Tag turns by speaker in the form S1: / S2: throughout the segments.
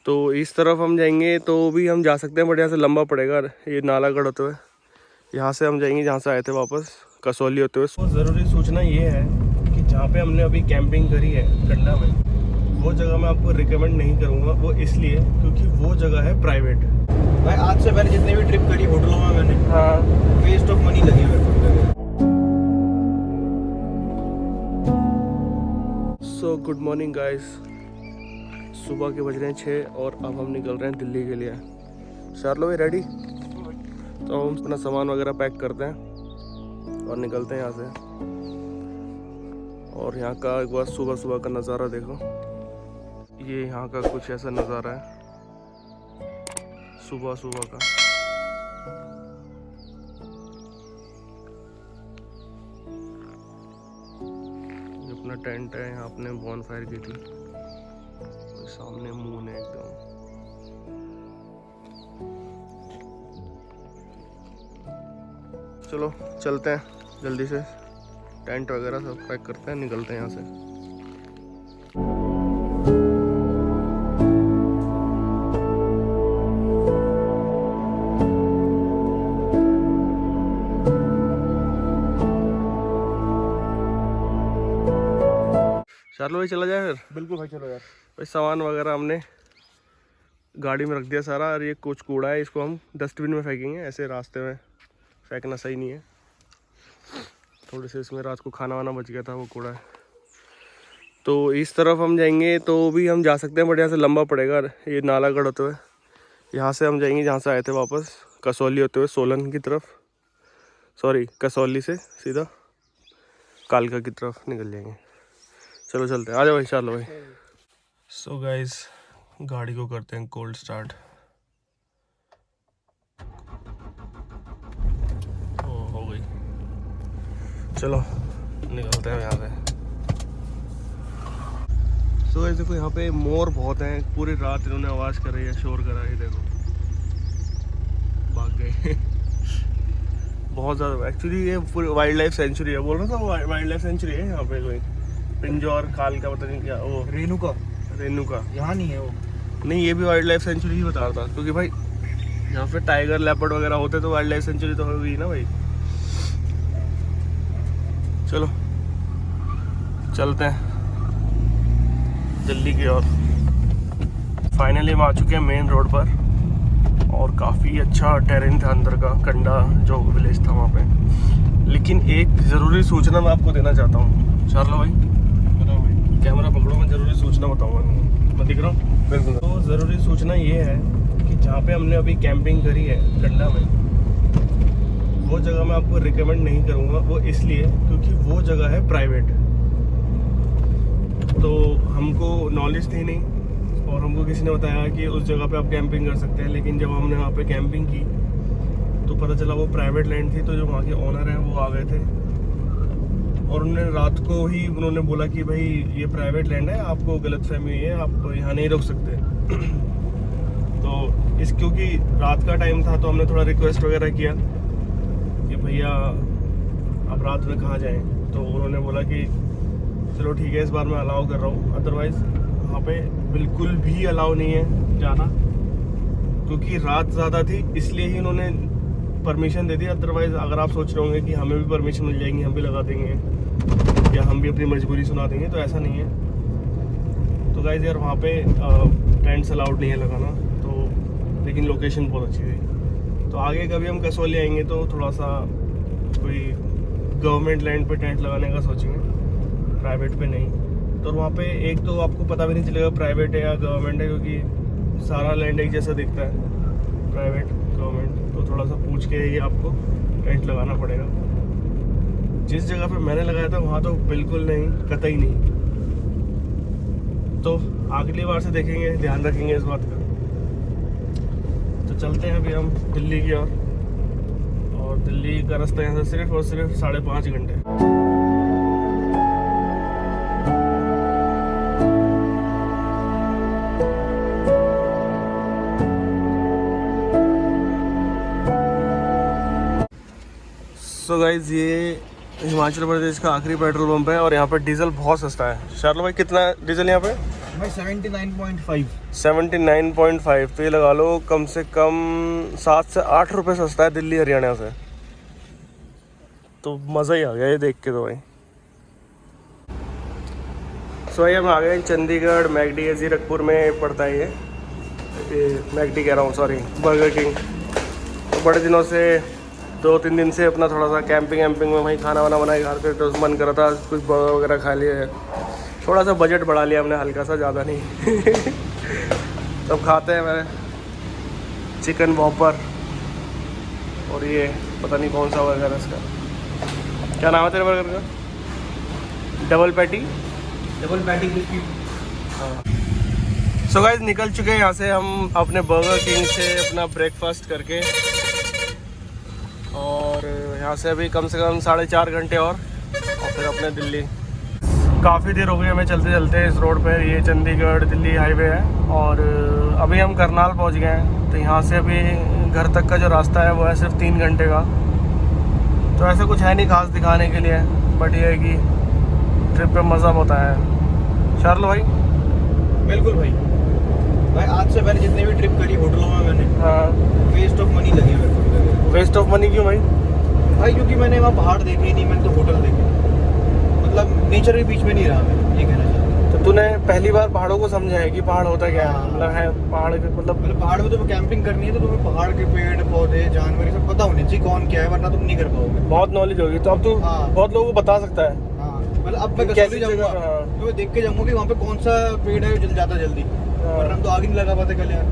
S1: तो इस तरफ हम जाएंगे तो भी हम जा सकते हैं, बट यहाँ से लंबा पड़ेगा ये नालागढ़ होते हुए। यहाँ से हम जाएंगे जहाँ से आए थे वापस, कसौली होते हुए। तो ज़रूरी सूचना ये है कि जहाँ पे हमने अभी कैंपिंग करी है कंडा में, वो जगह मैं आपको रिकमेंड नहीं करूँगा। वो इसलिए क्योंकि वो जगह है प्राइवेट।
S2: भाई आज से मैंने जितनी भी ट्रिप करी होटलों में मैंने,
S1: हाँ,
S2: वेस्ट ऑफ मनी लगी हुई है।
S1: सो गुड मॉर्निंग गाइस, सुबह के बज रहे हैं 6 और अब हम निकल रहे हैं दिल्ली के लिए। शार्लो भाई रेडी? तो हम अपना सामान वगैरह पैक करते हैं और निकलते हैं यहाँ से। और यहाँ का एक बार सुबह सुबह का नज़ारा देखो, ये यहाँ का कुछ ऐसा नज़ारा है सुबह सुबह का। ये अपना टेंट है, यहाँ अपने बॉन फायर की थी, सामने मून है एकदम। चलो चलते हैं जल्दी से, टेंट वगैरह सब पैक करते हैं, निकलते हैं यहाँ से। शार्लो भाई चला जाए फिर?
S2: बिल्कुल भाई, चलो यार।
S1: भाई सामान वगैरह हमने गाड़ी में रख दिया सारा, और ये कुछ कूड़ा है, इसको हम डस्टबिन में फेंकेंगे। ऐसे रास्ते में फेंकना सही नहीं है। थोड़े से इसमें रात को खाना वाना बच गया था, वो कूड़ा है। तो इस तरफ हम जाएंगे तो भी हम जा सकते हैं, बट यहाँ से लंबा पड़ेगा ये नालागढ़ होते हुए। यहाँ से हम जाएंगे जहाँ से आए थे वापस, कसौली होते हुए सोलन की तरफ। सॉरी, कसौली से सीधा कालका की तरफ निकल जाएंगे। चलो चलते हैं, आ जाओ भाई शार्लो भाई। सो गाइस, गाड़ी को करते हैं कोल्ड स्टार्ट। हो गई, चलो निकलते हैं यहाँ से। सो गाइस देखो, यहाँ पे मोर बहुत हैं, पूरी रात इन्होंने आवाज़ कर रही है, शोर कर रहा है। देखो भाग गए बहुत ज़्यादा। एक्चुअली ये पूरी वाइल्ड लाइफ सेंचुरी है, बोल रहा था वाइल्ड लाइफ सेंचुरी है यहाँ पे। कोई पिंजौर काल का पता नहीं क्या, वो रेणुका
S2: यहाँ नहीं है वो।
S1: नहीं, ये भी वाइल्ड लाइफ सेंचुरी ही बता रहा था, क्योंकि भाई यहाँ पे टाइगर लेपर्ड वगैरह होते तो वाइल्ड लाइफ सेंचुरी तो होगी ना भाई। चलो चलते हैं दिल्ली की ओर। फाइनली हम आ चुके हैं मेन रोड पर, और काफ़ी अच्छा टेरेन था अंदर का, कंडा जो विलेज था वहाँ पे। लेकिन एक ज़रूरी सूचना मैं आपको देना चाहता हूँ। शार्लो भाई बताओ भाई, कैमरा पकड़ो, मैं ज़रूरी सूचना बताऊँगा। मैं दिख रहा हूँ बिल्कुल। तो ज़रूरी सूचना ये है कि जहाँ पे हमने अभी कैंपिंग करी है कंडा में, वो जगह मैं आपको रिकमेंड नहीं करूँगा। वो इसलिए क्योंकि वो जगह है प्राइवेट। तो हमको नॉलेज थी नहीं, और हमको किसी ने बताया कि उस जगह पे आप कैंपिंग कर सकते हैं। लेकिन जब हमने वहाँ पे कैंपिंग की तो पता चला वो प्राइवेट लैंड थी। तो जो वहाँ के ओनर हैं वो आ गए थे, और उन्होंने रात को ही उन्होंने बोला कि भाई ये प्राइवेट लैंड है, आपको गलतफहमी हुई है, आप यहाँ नहीं रुक सकते। तो इस क्योंकि रात का टाइम था तो हमने थोड़ा रिक्वेस्ट वगैरह किया कि भैया आप रात में कहाँ जाएँ। तो उन्होंने बोला कि चलो ठीक है, इस बार मैं अलाउ कर रहा हूँ, अदरवाइज़ वहाँ पे बिल्कुल भी अलाउ नहीं है जाना। क्योंकि रात ज़्यादा थी इसलिए ही उन्होंने परमिशन दे दी। अदरवाइज़ अगर आप सोच रहे होंगे कि हमें भी परमिशन मिल जाएगी, हम भी लगा देंगे या हम भी अपनी मजबूरी सुना देंगे, तो ऐसा नहीं है। तो गाइस यार, वहाँ पे टेंट्स अलाउड नहीं है लगाना, तो लेकिन लोकेशन बहुत अच्छी थी। तो आगे कभी हम कसौली आएंगे तो थोड़ा सा कोई गवर्नमेंट लैंड पे टेंट लगाने का सोचेंगे, प्राइवेट पे नहीं। तो वहाँ पे एक तो आपको पता भी नहीं चलेगा प्राइवेट है या गवर्नमेंट है, क्योंकि सारा लैंड एक जैसा दिखता है, प्राइवेट गवर्नमेंट। तो थोड़ा सा पूछ के ही आपको टेंट लगाना पड़ेगा। जिस जगह पे मैंने लगाया था वहाँ तो बिल्कुल नहीं, कतई नहीं। तो अगली बार से देखेंगे, ध्यान रखेंगे इस बात का। तो चलते हैं अभी हम दिल्ली की ओर, और दिल्ली का रास्ता यहाँ से सिर्फ और सिर्फ 5.5 घंटे। सो गाइज, ये हिमाचल प्रदेश का आखिरी पेट्रोल पंप है, और यहाँ पर डीजल बहुत सस्ता है। शार्लो भाई कितना डीजल यहाँ पे?
S2: भाई 79.5।
S1: 79.5, तो ये लगा लो कम से कम 7 से 8 रुपये सस्ता है दिल्ली हरियाणा से। तो मज़ा ही आ गया ये देख के तो भाई। सो भाई हम आ गए चंडीगढ़ मैकडी है, जीरकपुर में पड़ता है ये मैकडी कह रहा हूँ, सॉरी बर्गर किंग। तो बड़े दिनों से 2-3 दिन से अपना थोड़ा सा कैंपिंग में वहीं खाना वाना बनाए घर पे, तो मन कर रहा था कुछ बर्गर वगैरह खा लिए। थोड़ा सा बजट बढ़ा लिया हमने हल्का सा, ज़्यादा नहीं। तब खाते हैं मैंने चिकन वॉपर और ये पता नहीं कौन सा बर्गर है इसका, क्या नाम है तेरे बर्गर का? Double patty
S2: crispy.
S1: हाँ। सो गाइस निकल चुके हैं यहाँ से हम अपने बर्गर किंग से अपना ब्रेकफास्ट करके, और यहाँ से अभी कम से कम 4.5 घंटे और फिर अपने दिल्ली। काफ़ी देर हो गई हमें चलते चलते इस रोड पर। ये चंडीगढ़ दिल्ली हाईवे है और अभी हम करनाल पहुँच गए हैं। तो यहाँ से अभी घर तक का जो रास्ता है वो है सिर्फ 3 घंटे का। तो ऐसा कुछ है नहीं खास दिखाने के लिए, बट ये है कि ट्रिप पे मज़ा बहुत आया है। शार्लो भाई?
S2: बिल्कुल भाई आज से मैंने जितने भी ट्रिप करी होटलों में मैंने,
S1: हाँ,
S2: वेस्ट ऑफ मनी लगे मेरे
S1: वेस्ट ऑफ मनी क्यों भाई?
S2: भाई क्योंकि मैंने वहाँ पहाड़ देखे ही नहीं, मैंने तो होटल देखे। मतलब नेचर के बीच में नहीं रहा मैं, ये कहना चाहता हूँ।
S1: तो तूने पहली बार पहाड़ों को समझा है कि पहाड़ होता क्या है? मतलब है पहाड़ के मतलब
S2: पहाड़ में तुम्हें कैंपिंग करनी है तो तुम्हें पहाड़ के पेड़ पौधे जानवर ये सब पता होने चाहिए कौन क्या है, वरना तुम नहीं कर पाओगे।
S1: बहुत नॉलेज होगी तो अब तू
S2: हाँ।
S1: बहुत लोगों को बता सकता है।
S2: मतलब अब मैं
S1: कैसी
S2: कसौली
S1: जगह?
S2: जाऊंगा
S1: हाँ।
S2: तो मैं देख के जाऊंगा कि वहाँ पे कौन सा पेड़ है जो जल जाता जल्दी, वरना हम तो आग नहीं लगा पाते कल यार।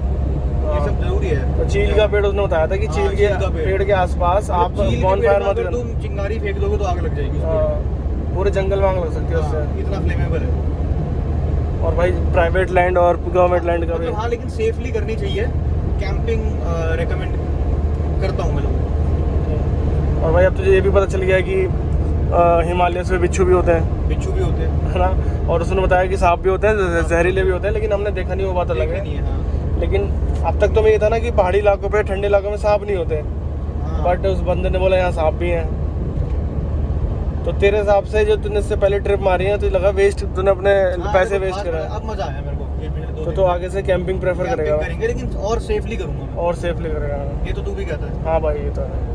S2: ये सब जरूरी है।
S1: तो चील का पेड़ उसने बताया था कि
S2: हाँ,
S1: चील के पेड़ के आसपास आप बॉनफायर मत करना।
S2: तुम चिंगारी फेंक दोगे तो आग लग जाएगी उस पेड़।
S1: पूरे जंगल में आग लग सकती है उससे।
S2: हाँ, इतना फ्लेमेबल है।
S1: और भाई प्राइवेट लैंड और गवर्नमेंट लैंड का भी।
S2: हाँ लेकिन सेफली करनी चाहिए। कैंपिंग रेकमेंड करता हूँ मैं लोगों।
S1: और भाई अब तुझे ये भी पता चल गया है कि हिमालय में बिच्छू भी होते हैं,
S2: बिच्छू भी होते हैं,
S1: है ना? और उसने बताया कि सांप भी होते हैं, जहरीले भी होते हैं, लेकिन हमने देखा नहीं, वो बात अलग है।
S2: हाँ।
S1: लेकिन अब तक तो मैं ये था ना कि पहाड़ी इलाकों पे, ठंडे इलाकों में सांप नहीं होते,
S2: हाँ।
S1: बट उस बंदे ने बोला यहाँ सांप भी हैं। तो तेरे हिसाब से जो तूने इससे पहले ट्रिप मारी है तो लगा वेस्ट, तूने अपने पैसे वेस्ट करे।
S2: अब मजा आया मेरे को ये पिछले 2 दिन।
S1: तो आगे से कैंपिंग प्रेफर करेगा?
S2: करेंगे लेकिन और सेफली करूंगा मैं।
S1: और सेफली करेगा?
S2: ये तो तू भी कहता है।
S1: हाँ भाई ये तो है।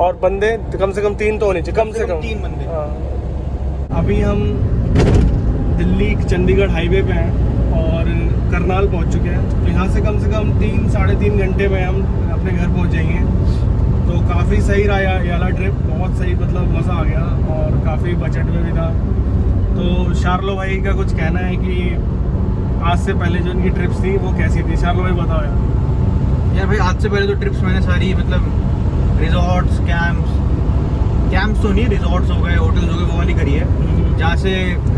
S1: और बंदे कम से कम 3 तो होने चाहिए, कम से कम
S2: 3 बंदे।
S1: हाँ। अभी हम दिल्ली चंडीगढ़ हाईवे पे हैं और करनाल पहुंच चुके हैं। तो यहाँ से कम 3-3.5 घंटे में हम अपने घर पहुंच जाएंगे। तो काफ़ी सही रहा ये वाला ट्रिप, बहुत सही, मतलब मज़ा आ गया और काफ़ी बजट में भी था। तो शार्लो भाई का कुछ कहना है कि आज से पहले जो इनकी ट्रिप्स थी वो कैसी थी? शार्लो भाई बताओ
S2: यार भाई आज से पहले तो ट्रिप्स मैंने सारी मतलब रिजॉर्ट्स कैंप्स तो नहीं, रिजॉर्ट्स हो गए, होटल्स हो गए, वो वाली करी है जहाँ से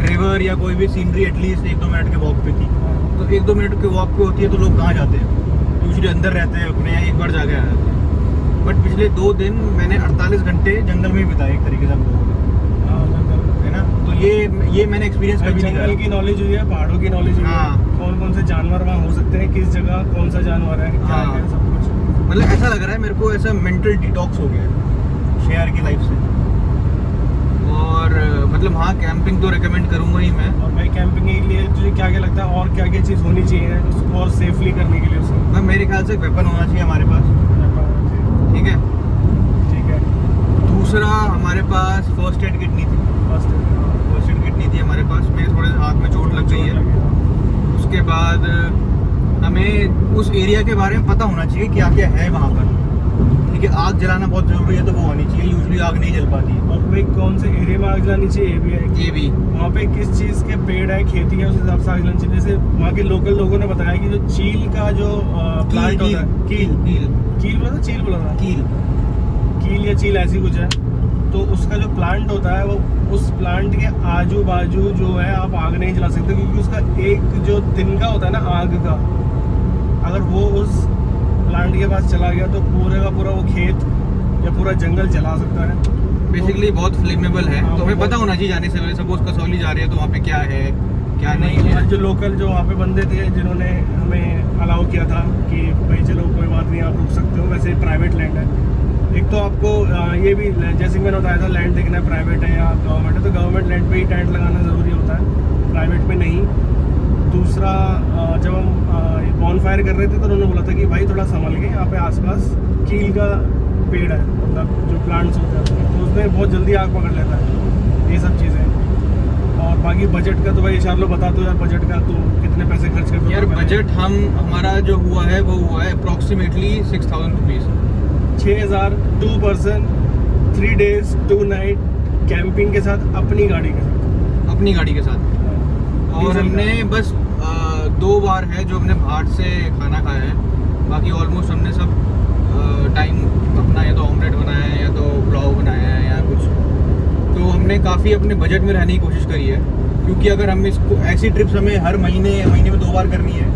S2: रिवर या कोई भी सीनरी एटलीस्ट 1-2 मिनट के वॉक पे थी। तो 1-2 मिनट के वॉक पे होती है तो लोग कहाँ जाते हैं? यूजुअली अंदर रहते हैं अपने, एक बार जाके आए थे। बट पिछले 2 दिन मैंने 48 घंटे जंगल में बिताए एक तरीके से हम लोगों ने, है ना? तो ये मैंने एक्सपीरियंस कभी नहीं करा।
S1: जंगल की नॉलेज हुई है, पहाड़ों की नॉलेज हुई है,
S2: हाँ।
S1: कौन से जानवर वहाँ हो सकते हैं, किस जगह कौन सा जानवर है, क्या
S2: हाँ।
S1: है, सब कुछ।
S2: मतलब ऐसा लग रहा है मेरे को, ऐसा मेंटल डिटॉक्स हो गया है शहर की लाइफ से। और मतलब हाँ कैंपिंग तो रेकमेंड करूंगा ही मैं।
S1: और भाई कैंपिंग के लिए तुझे क्या क्या लगता है और क्या क्या चीज़ होनी चाहिए उसको और सेफली करने के लिए? उसको
S2: मेरे ख्याल से वेपन होना चाहिए हमारे पास, ठीक है?
S1: ठीक है।
S2: दूसरा हमारे पास फर्स्ट एड किट नहीं थी।
S1: फर्स्ट
S2: एड किट नहीं थी हमारे पास, मेरे थोड़े हाथ में चोट लग गई है। उसके बाद हमें उस एरिया के बारे में पता होना चाहिए क्या क्या है वहाँ पर, ठीक है? आग जलाना बहुत जरूरी है, तो वो होनी चाहिए। यूजुअली आग नहीं जल पाती है।
S1: और भाई कौन से एरिया में आग जलानी चाहिए ये भी है।
S2: ये भी
S1: वहाँ पे किस चीज़ के पेड़ है, खेती है, उस हिसाब से आग जलानी चाहिए। जैसे वहाँ के लोकल लोगों ने बताया कि जो चील का जो प्लांट होता है, कील बोला था, चील बोला था, कील या चील ऐसी कुछ है। तो उसका जो प्लांट होता है वो उस प्लांट के आजू बाजू जो है आप आग नहीं जला सकते, क्योंकि उसका एक जो तिनका होता है ना आग का, अगर वो उस प्लांट के पास चला गया तो पूरे का पूरा वो खेत या पूरा जंगल जला सकता है।
S2: बेसिकली बहुत फ्लेमेबल है।
S1: हाँ,
S2: तो हमें पता होना चाहिए जाने से पहले। सपोज कसौली जा रही है तो वहाँ पे क्या है क्या नहीं है।
S1: जो लोकल जो वहाँ पे बंदे थे जिन्होंने हमें अलाउ किया था कि भाई चलो कोई बात नहीं आप रुक सकते हो, वैसे प्राइवेट लैंड है। एक तो आपको ये भी जैसे मैंने बताया था लैंड देखना है प्राइवेट है या गवर्नमेंट है, तो गवर्नमेंट लैंड पे ही टेंट लगाना ज़रूरी होता है, प्राइवेट पे नहीं। दूसरा जब हम बॉन फायर कर रहे थे तो उन्होंने बोला था कि भाई थोड़ा संभल के, यहाँ पे आसपास कील का पेड़ है, मतलब जो प्लांट्स होते हैं तो उसमें बहुत जल्दी आग पकड़ लेता है, ये सब चीज़ें। और बाकी बजट का तो भाई शार्लो बता दो यार, बजट का तो कितने पैसे खर्च करते हो?
S2: यार बजट हमारा जो हुआ है वो हुआ है approximately 6,000 rupees.
S1: 6,000 2 person 3 days 2 night camping के साथ, अपनी गाड़ी के साथ।
S2: अपनी गाड़ी के साथ। और हमने बस 2 बार है जो हमने बाहर से खाना खाया है, बाकी ऑलमोस्ट हमने सब टाइम अपना या तो ऑमलेट बनाया है या तो पुलाव बनाया है या कुछ। तो हमने काफ़ी अपने बजट में रहने की कोशिश करी है, क्योंकि अगर हम इसको ऐसी ट्रिप्स हमें हर महीने में 2 बार करनी है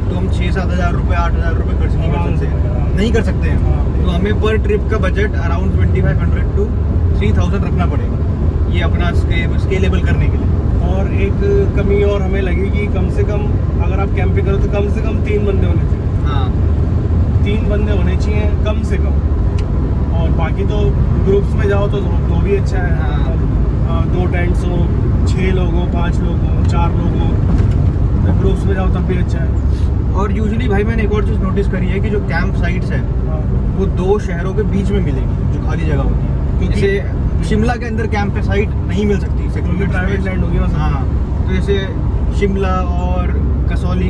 S2: तो हम 6-7 हज़ार रुपये 8,000 रुपये खर्च नहीं कर सकते हैं। तो हमें पर ट्रिप का बजट अराउंड 2,500 to 3,000 रखना पड़ेगा, ये अपना स्केलेबल करने के लिए।
S1: और एक कमी और हमें लगेगी, कम से कम अगर आप कैंपिंग करो तो कम से कम 3 बंदे होने चाहिए।
S2: हाँ,
S1: 3 बंदे होने चाहिए कम से कम। और बाकी तो ग्रुप्स में जाओ तो भी अच्छा है।
S2: हाँ।
S1: 2 टेंट्स हो, 6 लोग हो, 5 लोग हो, 4 लोग हो, तो ग्रुप्स में जाओ तब भी अच्छा है।
S2: और यूजुअली भाई मैंने एक और चीज़ नोटिस करी है कि जो कैंप साइट्स है
S1: हाँ।
S2: वो 2 शहरों के बीच में मिलेगी, जो खाली जगह होती है।
S1: क्योंकि
S2: जैसे शिमला के अंदर कैंप का साइट नहीं मिल सकती,
S1: क्योंकि प्राइवेट लैंड होगी ना।
S2: हाँ, तो जैसे शिमला और कसौली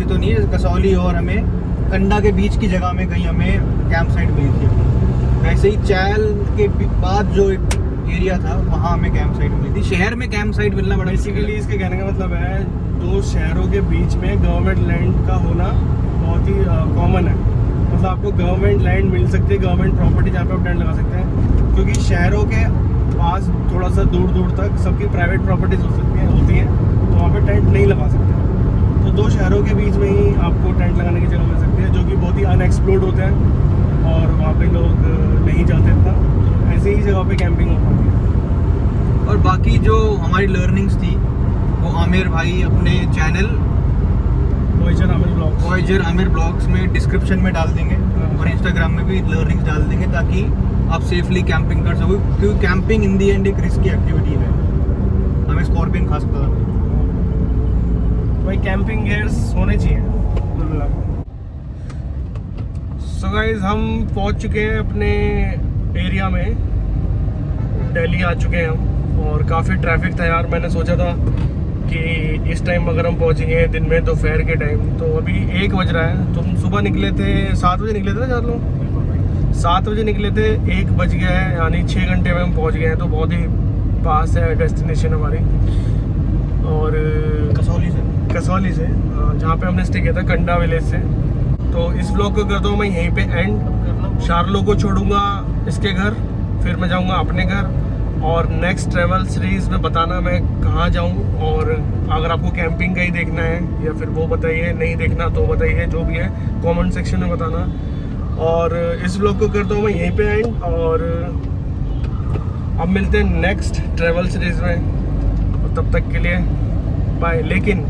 S2: तो नहीं है, कसौली और हमें कंडा के बीच की जगह में कहीं हमें कैंप साइट मिली थी। वैसे ही चैल के बाद जो एक एरिया था वहाँ हमें कैंप साइट मिली थी। शहर में कैंप साइट मिलना बड़ा
S1: बेसिकली इसके कहने का मतलब है 2 शहरों के बीच में गवर्नमेंट लैंड का होना बहुत ही कॉमन है। मतलब आपको गवर्नमेंट लैंड मिल सकती है, गवर्नमेंट प्रॉपर्टी जहाँ पे आप टेंट लगा सकते हैं, क्योंकि शहरों के पास थोड़ा सा दूर तक सबकी प्राइवेट प्रॉपर्टीज होती हैं तो वहाँ पे टेंट नहीं लगा सकते। तो 2 शहरों के बीच में ही आपको टेंट लगाने की जगह मिल सकती है, जो कि बहुत ही अनएक्सप्लोर्ड होते हैं और वहाँ पे लोग नहीं जाते इतना, तो ऐसे ही जगह पे कैंपिंग हो पाती है।
S2: और बाकी जो हमारी लर्निंग्स थी वो आमिर भाई अपने चैनल वॉयजर आमिर ब्लॉग्स में डिस्क्रिप्शन में डाल देंगे और इंस्टाग्राम में भी लर्निंग्स डाल देंगे, ताकि आप सेफली कैंपिंग कर सको, क्योंकि कैंपिंग इन दी एंड एक रिस्की एक्टिविटी है। हमें स्कॉर्पियन खा सकता था
S1: भाई, कैंपिंग गियर्स होने चाहिए। सो गाइस, हम पहुंच चुके हैं अपने एरिया में, दिल्ली आ चुके हैं हम, और काफ़ी ट्रैफिक था यार। मैंने सोचा था कि इस टाइम अगर हम पहुंचेंगे दिन में दोपहर के टाइम, तो अभी 1 बज रहा है। तुम सुबह निकले थे 7 बजे निकले थे ना 4 लोग? 7 बजे निकले थे, 1 बज गया है, यानी 6 घंटे में हम पहुंच गए हैं। तो बहुत ही पास है डेस्टिनेशन हमारी, और कसौली से जहाँ पे हमने स्टे किया था, कंडा विलेज से। तो इस व्लॉग को करता हूँ मैं यहीं पे एंड। शार्लो को छोड़ूंगा इसके घर, फिर मैं जाऊँगा अपने घर, और नेक्स्ट ट्रैवल सीरीज़ में बताना मैं कहाँ जाऊँ। और अगर आपको कैंपिंग का ही देखना है या फिर वो बताइए, नहीं देखना तो बताइए, जो भी है कमेंट सेक्शन में बताना। और इस व्लॉग को करता हूँ मैं यहीं पे एंड, और अब मिलते हैं नेक्स्ट ट्रैवल सीरीज़ में, और तब तक के लिए बाय। लेकिन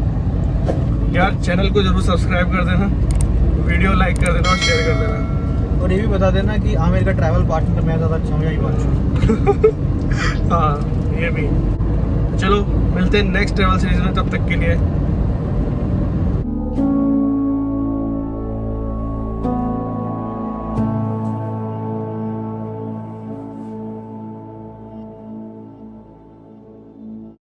S1: यार चैनल को ज़रूर सब्सक्राइब कर देना, वीडियो लाइक कर देना और शेयर कर देना,
S2: और ये भी बता देना कि आमिर का ट्रैवल पार्टनर मैं ज़्यादा अच्छा हूँ या हिमांशु।
S1: हाँ, ये भी। चलो मिलते हैं नेक्स्ट ट्रैवल सीरीज में, तब तक के लिए